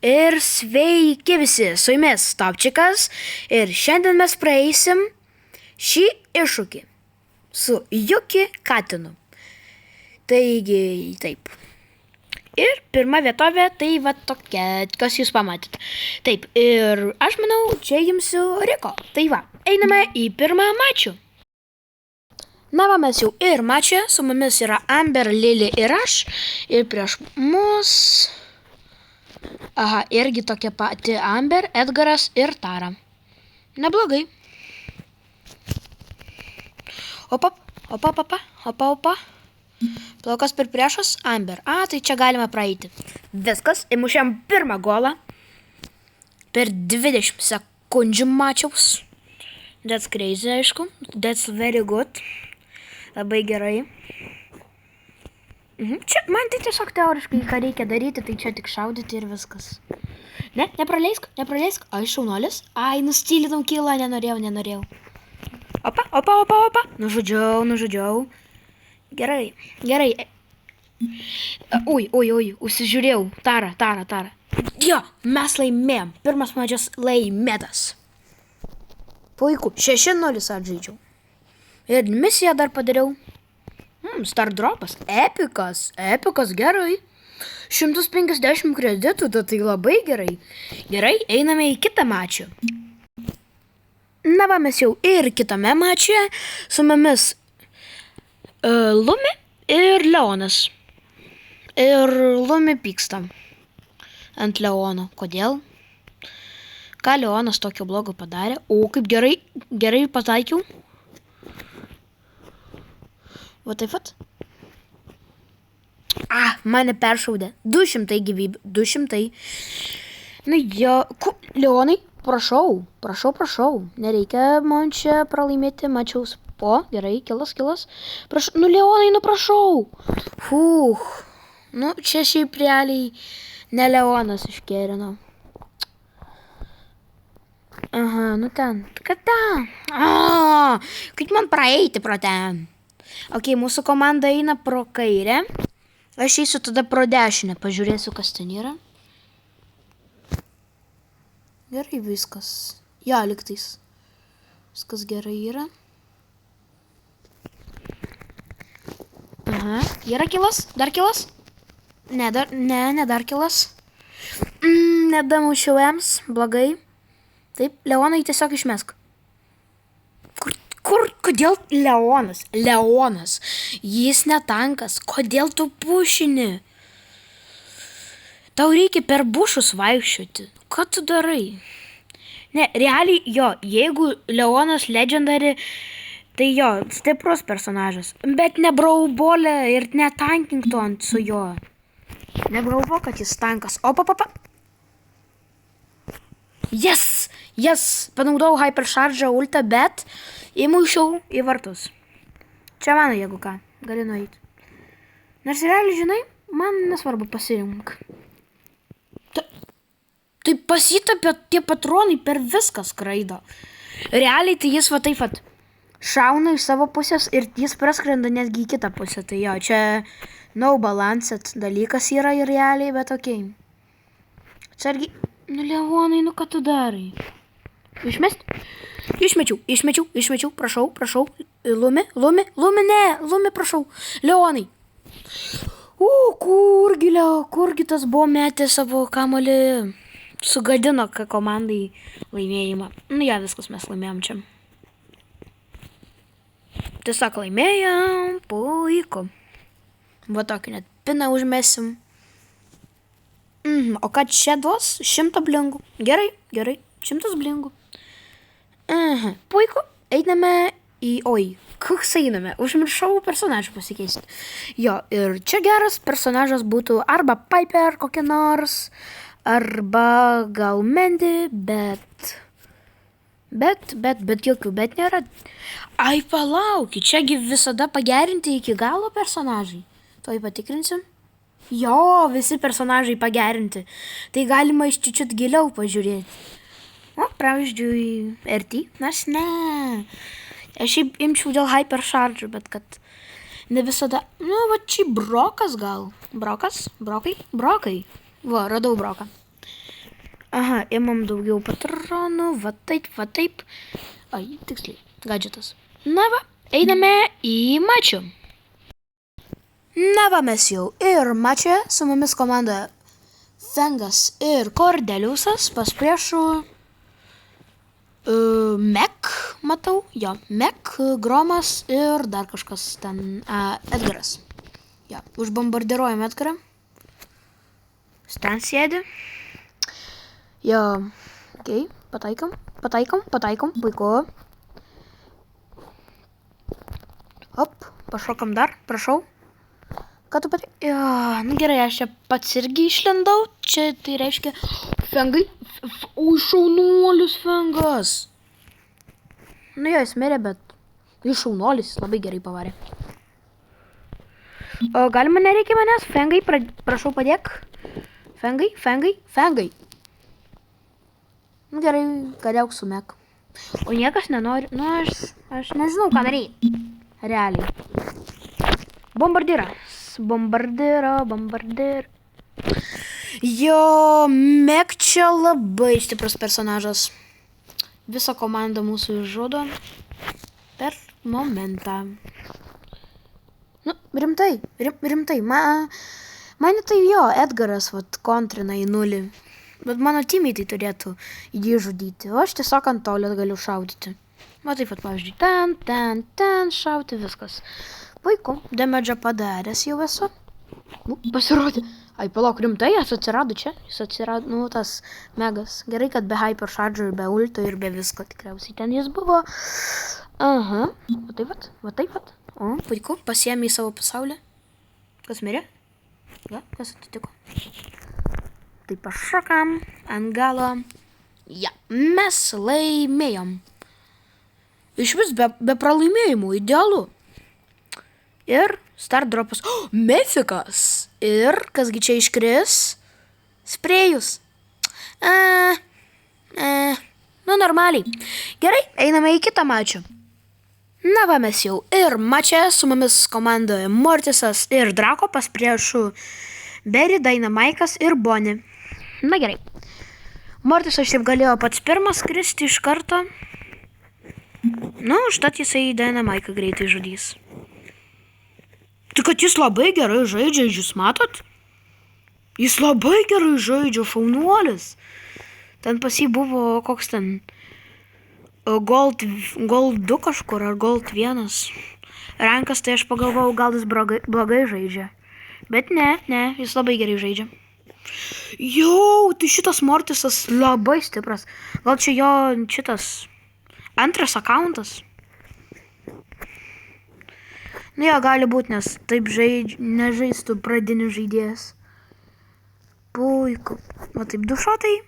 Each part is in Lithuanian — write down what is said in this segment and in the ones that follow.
Ir sveiki visi, su jumis Topčikas ir šiandien mes praeisim šį iššūkį su Juki Katinu. Taigi, taip. Ir pirma vietovė, tai va tokia, kas jūs pamatėt. Taip, ir aš manau, čia jums Riko. Tai va, einame į pirmą mačių. Na va, mes jau ir mačią, su mumis yra Amber, Lili ir aš. Ir prieš mus... Aha, irgi tokia pati Amber, Edgaras ir Tara. Neblogai. Opa. Plaukas per priešas, Amber. Tai čia galima praeiti. Viskas, įmušėm pirmą golą. Per 20 sekundžių mačiaus. That's crazy, aišku. That's very good. Labai gerai. Čia man tai tiesiog teoriškai, ką reikia daryti, tai čia tik šaudyti ir viskas. Ne, nepraleisk. Aš šaunuolis. Nustylinau kilą, nenorėjau. Opa. Nužudžiau. Gerai. Ui, užsižiūrėjau. Tara. Jo, mes laimėjom. Pirmas mačias laimėtas. Puiku, 6-0 atžaidžiau. Ir misiją dar padariau. Star dropas. Epikas, gerai. 150 kreditų, tai labai gerai. Gerai, einame į kitą mačią. Na va, mes jau ir kitame mačioje su mumis Lumi ir Leonas. Ir Lumi pyksta ant Leono. Kodėl? Ką Leonas tokio blogo padarė? O, kaip gerai pataikiau. Va taip pat. Mane peršaudė. 200 gyvybių. 200. Na jo. Leonai, prašau. Nereikia man čia pralaimėti mačiaus. O, gerai, kilas. Prašau. Leonai, prašau. Čia šiaip realiai ne Leonas iškerino. Aha, ten. Kad ten? Kaip man praeiti pro ten? Ok, mūsų komanda eina pro kairę. Aš eisiu tada pro dešinę. Pažiūrėsiu, kas ten yra. Gerai viskas. Ja, lygtais. Viskas gerai yra. Aha. Yra kilas? Dar kilas? Ne, dar kilas. Nedamušiau ems. Blogai. Taip, Leonai tiesiog išmesk. Kodėl Leonas? Jis ne tankas. Kodėl tu pušini? Tau reikia per bušus vaikščioti. Ką tu darai? Ne, realiai jo, jeigu Leonas legendary, tai jo, stiprus personažas. Bet nebraubolė ir netankink to ant su jo. Nebraubo, kad jis tankas. Opa. Yes! Panaudojau Hypercharge ultą, bet įmušiau į vartus. Čia mano, jeigu ką, gali nueiti. Nors realiai, žinai, man nesvarbu, pasirink. Tai pasitapė tie patronai per viską skraido. Realiai tai jis va taip pat šauna iš savo pusės ir jis praskrenda netgi į kitą pusę. Tai jo, čia no balanced dalykas yra ir realiai, bet okei. Atsargiai. Leonai, ką tu darai? Išmest? Išmečiau, prašau. Lumi, prašau. Leonai. Kurgi tas buvo metė savo kamuolį. Sugadino komandai laimėjimą. Viskas, mes laimėjom čia. Tiesiog laimėjom, puiku. Va tokį net piną užmesim. O ką čia duos? 100 blingų. Gerai, 100 blingų. Puiku, einame į... Koks einame? Užmiršau personažą pasikeisti. Jo, ir čia geras personažas būtų arba Piper kokia nors, arba gal Mandy, bet jokių, bet nėra. Palaukit, čiagi visada pagerinti iki galo personažai. Tuoj patikrinsim. Jo, visi personažai pagerinti. Tai galima iš čiut giliau pažiūrėti. Pavyzdžiui, RT. Nors ne. Aš šiaip imčiau dėl Hypercharge, bet kad ne visada. Va čia Brokas gal. Brokai? Va, radau Broką. Aha, imam daugiau patronų, va taip. Ai, tiksliai, gadžetas. Na va, einame į mačą. Na va, mes jau ir mačą, su mumis komanda Fengas ir Kordeliusas pas priešų Mek, matau, jo, Mek, Gromas ir dar kažkas ten, Edgaras. Jo, užbombardiruojam Edgarą. Ten sėdi. Jo, okei, pataikom, puiku. Hop, pašokam dar, prašau. Ką tu patai? Jo, nu gerai, aš čia pats irgi išlindau. Čia tai reiškia Fengai. Ui, šaunuolis Fengas. Nu jo, jis mirė, bet jis šaunuolis, jis labai gerai pavarė. O galima nereikia manęs? Fengai, prašau padėk. Fengai. Nu gerai, kariauk su Mek. O niekas nenori. Nu aš nežinau, ką daryti. Realiai. Bombardir. Jo, Mek čia labai stiprus personažas. Visą komandą mūsų išžudo per momentą. Nu, rimtai. Mane tai jo, Edgaras, kontrina į 0. Bet mano timiai tai turėtų jį žudyti. O aš tiesiog ant tolės galiu šaudyti. Va taip, pavyzdžiui, ten šauti, viskas. Puiku, damage padaręs jau esu. Pasirodė. Ai, palauk, rimtai, jis atsirado čia. Jis atsirado, tas megas. Gerai, kad be hyper charge ir be ulto ir be visko tikriausiai ten jis buvo. Aha, va taip. O, puiku, pasiėmė į savo pasaulį. Kas mirė? Ja, kas atitiko? Tai pašokam ant galo. Ja, mes laimėjom. Iš vis be pralaimėjimų, idealu. Ir start dropas. Mefikas. Ir kasgi čia iškris? Sprėjus. Nu, normaliai. Gerai, einame į kitą mačą. Na va, mes jau ir mačę, su mumis komandoje Mortisas ir Drako pas priešų Berry, Dynamikas ir Bonnie. Na gerai. Mortisas šiaip galėjo pats pirmas skristi iš karto. Nu, užtat jisai Dynamiką greitai žudys. Tai kad jis labai gerai žaidžia, jūs matot? Jis labai gerai žaidžia, šaunuolis. Ten pas jį buvo koks ten Gold 2 kažkur, ar Gold 1. Rankas, tai aš pagalvojau, gal jis blogai žaidžia. Bet ne, jis labai gerai žaidžia. Jau, tai šitas Mortisas labai stipras. Gal čia jo šitas antras accountas? Nu jo, gali būti, nes taip nežaistų pradinis žaidėjas. Puiku. Va taip, du šotai,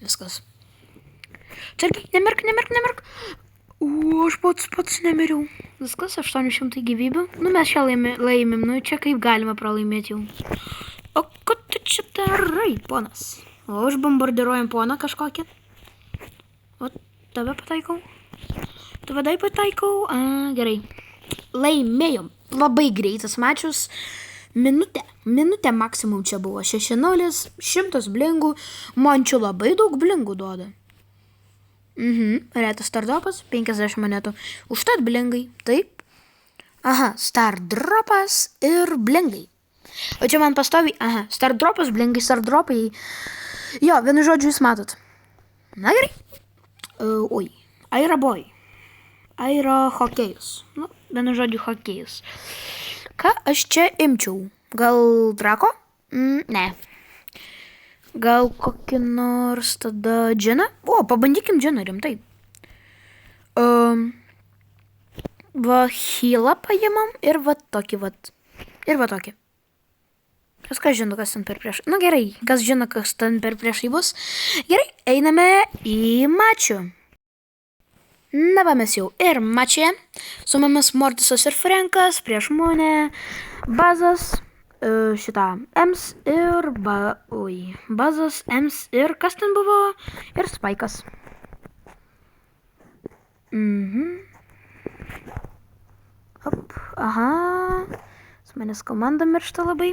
viskas. Taip, nemirk. Aš pats nemiriau. Viskas, 800 gyvybių. Nu, mes čia laimim, nu, čia kaip galima pralaimėti jau. O ką tu čia darai, ponas? O aš bombardiruojam poną kažkokią. O, tave pataikau. Gerai. Laimėjom. Labai greitas mačius. Minutė maksimum čia buvo. 6-0, 100 blingų. Man čia labai daug blingų duoda. Retas stardropas, 50 monetų. Užtat blingai, taip. Aha, stardropas ir blingai. O čia man pastovi, stardropas, blingai, stardropai. Jo, vienu žodžiu jūs matot. Na gerai. Aira hokėjus. Nu, vienu žodžiu hokėjus. Ką aš čia imčiau? Gal Drako? Ne. Gal kokį nors tada džiną? O, pabandykim džiną rimtai. Va healą paimam ir va tokį vat. Ir va tokį. Kas žino, kas ten per prieš. Nu gerai, kas žino, kas ten per priešai bus. Gerai, einame į mačių. Na va, mes jau ir mačė. Su mumis Mortisas ir Frankas, prieš mane Bazas, Ems ir Bazas, Ems ir kas ten buvo? Ir Spaikas. Hop, aha. Su manęs komanda miršta labai.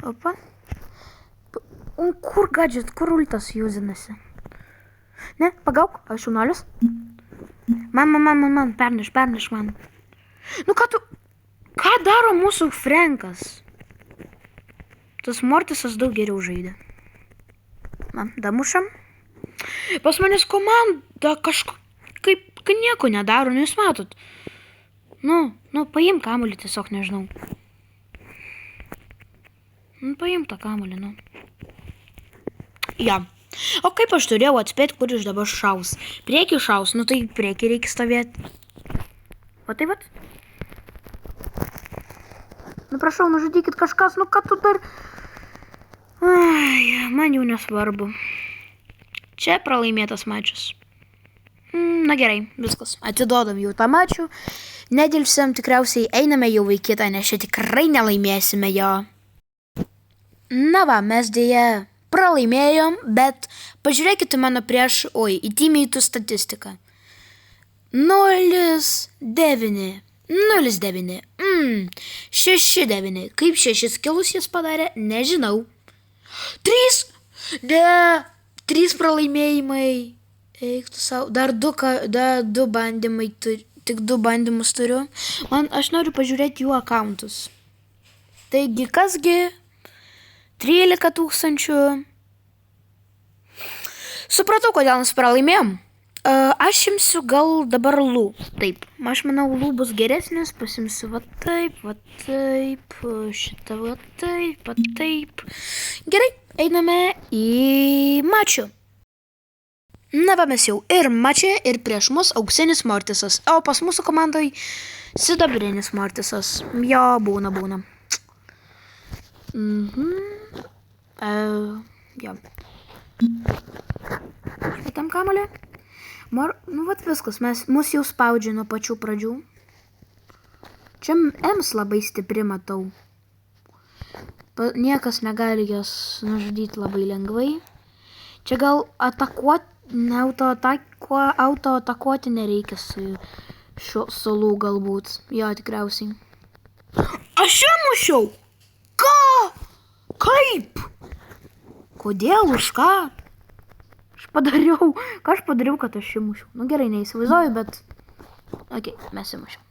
Opa. O kur gadget, kur ultas jūzinasi? Ne, pagauk, aš jaunuolis. Man, perneš man. Nu ką daro mūsų Frankas? Tas Mortisas daug geriau žaidė. Man, damušam. Pas manęs komanda kaip nieko nedaro, jūs matot. Nu, paim kamuolį, tiesiog nežinau. Paim tą kamuolį, nu. Ja. O kaip aš turėjau atspėti, kur iš dabar šaus? Priekį šaus, nu tai priekį reikia stovėti. Va tai vat. Nu prašau, nužudykit kažkas, nu ką tu dar... Ai, man jau nesvarbu. Čia pralaimėtas mačius. Na gerai, viskas. Atiduodam jau tą mačių. Nedėlsiam, tikriausiai einame jau į kitą, nes čia tikrai nelaimėsime jo. Na va, mes dėja pralaimėjom, bet pažiūrėkite mano į teammate'ų statistiką. 0-9. 0-9. 6-9. Kaip 6 kilus jis padarė, nežinau. 3 pralaimėjimai. Eik tu savo. Dar du bandymai, tik 2 bandymus turiu. Aš noriu pažiūrėti jų akauntus. Taigi, kasgi? 13 000. Supratau, kodėl mes pralaimėjom. Aš imsiu gal dabar Lų. Taip, aš manau, Lų bus geresnis. Pasimsiu va taip. Šitą va taip. Gerai, einame į mačių. Na va, mes jau ir mačė, ir prieš mus auksinis Mortisas. O pas mūsų komandai sidabrinis Mortisas. Jo, būna. Jo. Šitam kamalį. Nu, vat viskas, mus jau spaudžia nuo pačių pradžių. Čia Ems labai stipri, matau. Niekas negali jos nužudyti labai lengvai. Čia gal autoatakuoti nereikia su Lų galbūt. Jo, tikriausiai. Aš ją mušiau! Ką? Kaip? Kodėl? Už ką? Ką aš padariau, kad aš įmušiau? Nu gerai, neįsivaizduoju, bet... Ok, mes įmušiau.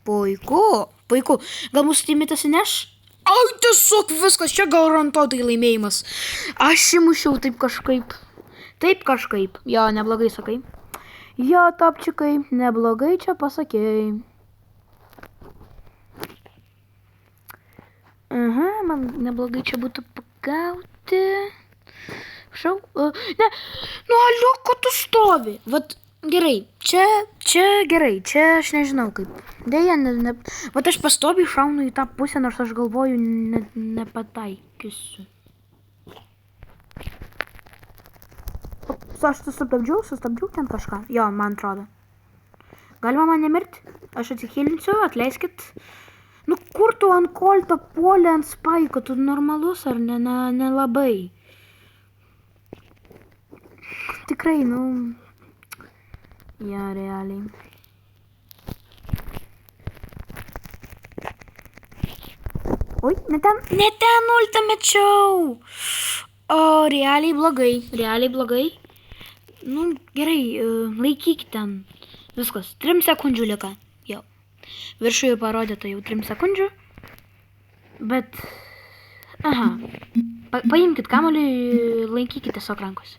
Puiku. Gal mūsų teammate'as įneš? Ai, tiesiog viskas, čia garantuotai laimėjimas. Aš įmušiau taip kažkaip. Jo, neblogai sakai. Jo, topčikai, neblogai čia pasakėjai. Man neblogai čia būtų pagauti. Ne, nu aliu, kad tu stovi. Vat gerai, čia gerai, čia aš nežinau kaip. Deja, vat aš pastoviai šaunu į tą pusę, nors aš galvoju nepataikysiu. Aš sustabdžiau ten kažką. Jo, man atrodo. Galima man nemirti? Aš atsihilinsiu, atleiskit. Nu, kur tu ant kolto puolė ant spaiko? Tu normalus ar nelabai? Tikrai, nu... Ja, realiai. Oi, ne ten ultą mečiau. O, realiai blogai. Nu, gerai, laikyk ten. Viskas, 3 sekundžių lika. Jau. Viršuje parodyta jau 3 sekundžių. Bet... Aha. Paimkit kamuolį, laikykit tiesiog rankose.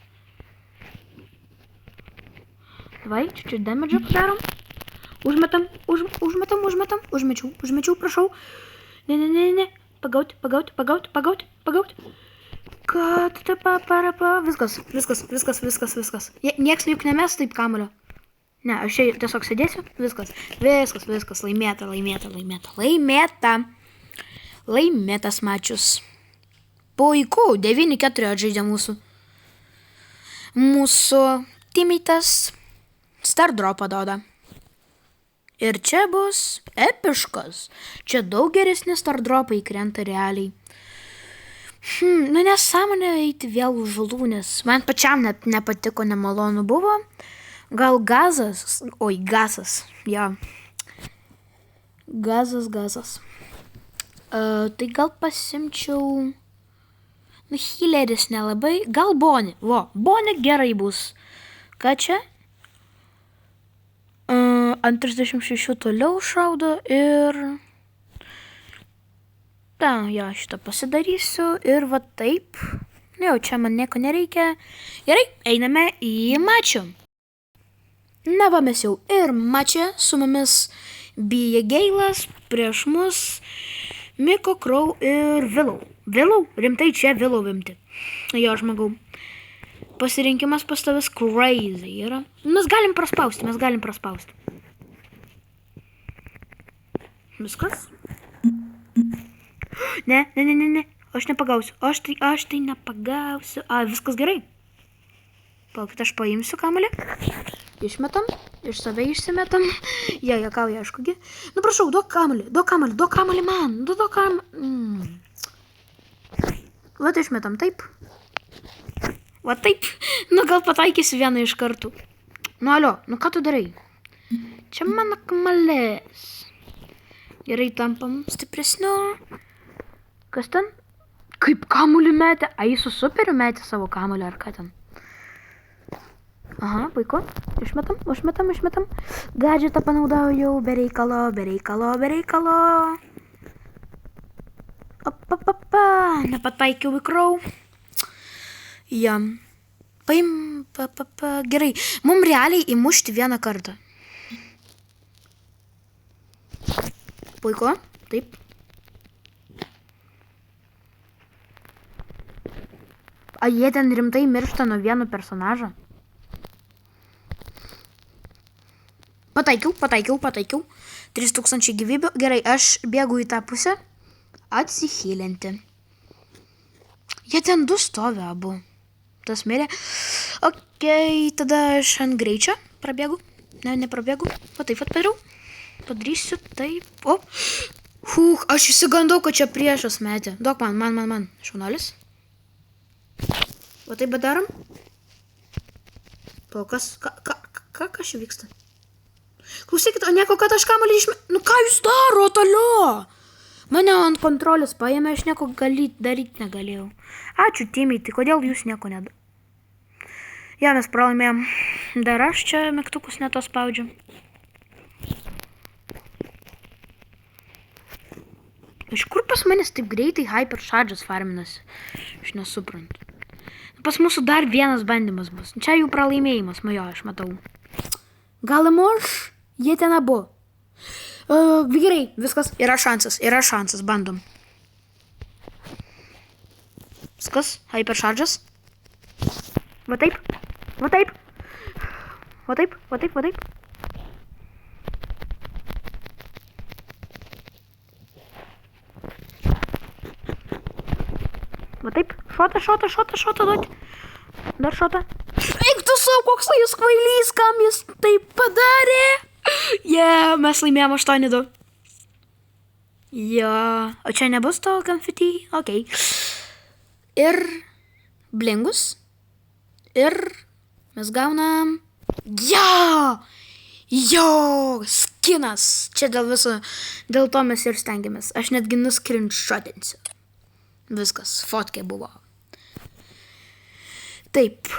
Vai, čiut damage padarom. Užmetam. Užmečiau, prašau. Ne. Pagauti. Kad viskas. Nieks juk nemes taip kamulio. Ne, aš čia tiesiog sėdėsiu. Viskas. Laimėtas mačius. Puiku, 9-4 atžaidė mūsų teammate'as Star Dropą duoda. Ir čia bus epiškas. Čia daug geresni Star Dropai krenta realiai. Nu nesąmonė eiti vėl už Lų, nes man pačiam net nepatiko, nemalonu buvo. Gal Gazas. Ja. Gazas. Tai gal pasimčiau... Nu, Hileris nelabai. Gal Bonnie. Bonnie gerai bus. Ką čia? Ant 36 toliau šaudo ir... šitą pasidarysiu ir va taip. Jau, čia man nieko nereikia. Gerai, einame į mačą. Na va, mes jau ir mačą su mumis Bija Geilas, prieš mus Miko Krau ir Vilau. Vilau? Rimtai čia Vilau imti. Jo, žmogau. Pasirinkimas pas tavęs crazy yra. Mes galim praspausti. Viskas? Ne. Aš nepagausiu. Aš tai nepagausiu. Viskas gerai. Palaukit, aš paimsiu kamuolį. Išmetam. Iš save išsimetam. Juokauja, aiškugi. Nu, prašau, duok kamuolį man. Duok kamuolį. Vat išmetam, taip. Va taip. Nu, gal pataikysiu vieną iš kartų. Nu, alio, nu ką tu darai? Čia mano kamuolys. Gerai, tampam stipresniu. Kas ten? Kaip kamuolį metė? Jis su superiu metė savo kamuolį, ar ką ten? Aha, puiku. Išmetam. Gadžetą panaudojau, be reikalo. Nepataikiau į Krau. Paim. Gerai. Mums realiai įmušti vieną kartą. Puiku. Taip. Jie ten rimtai miršta nuo vieno personažo. Pataikiau. 3000 gyvybių. Gerai, aš bėgu į tą pusę. Atsihylinti. Jie ten du stovi abu. Tas mirė. Okei, tada aš ant greičio prabėgu. Neprabėgu. Va taip padariau. Padarysiu taip. Aš įsigandau, kad čia priešas metė. Duok man. Šaunuolis. Va taip darom. Kas čia vyksta? Klausykit, nieko, kad aš kamuolį išmetu. Nu ką jūs daro, toliau? Mane ant kontrolės paėmė, aš nieko daryti negalėjau. Ačiū, Timiai, tai kodėl jūs nieko nedarėte? Mes pralaimėjom. Dar aš čia mygtukus neto spaudžiu. Iš kur pas manęs taip greitai Hyper Charges farminasi? Aš nesuprantu. Pas mūsų dar vienas bandymas bus. Čia jų pralaimėjimas, aš matau. Gal įmuš? Jie ten abu. Gerai, viskas. Yra šansas, bandom. Viskas, Hyper Charges. Va taip. Šotą duoti. Dar šotą. Eik tu savo, koks jis kvailys, kam jis taip padarė. Mes laimėjom 8-2. O čia nebus to konfeti? Okei. Ir blingus. Ir mes gaunam... Skinas. Čia dėl to mes ir stengiamės. Aš netgi nuskrinšotinsiu. Viskas, fotkė buvo. Taip.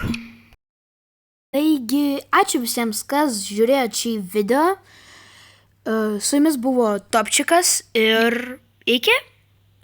Taigi, ačiū visiems, kas žiūrėjo šį video. Su jumis buvo Topčikas ir iki.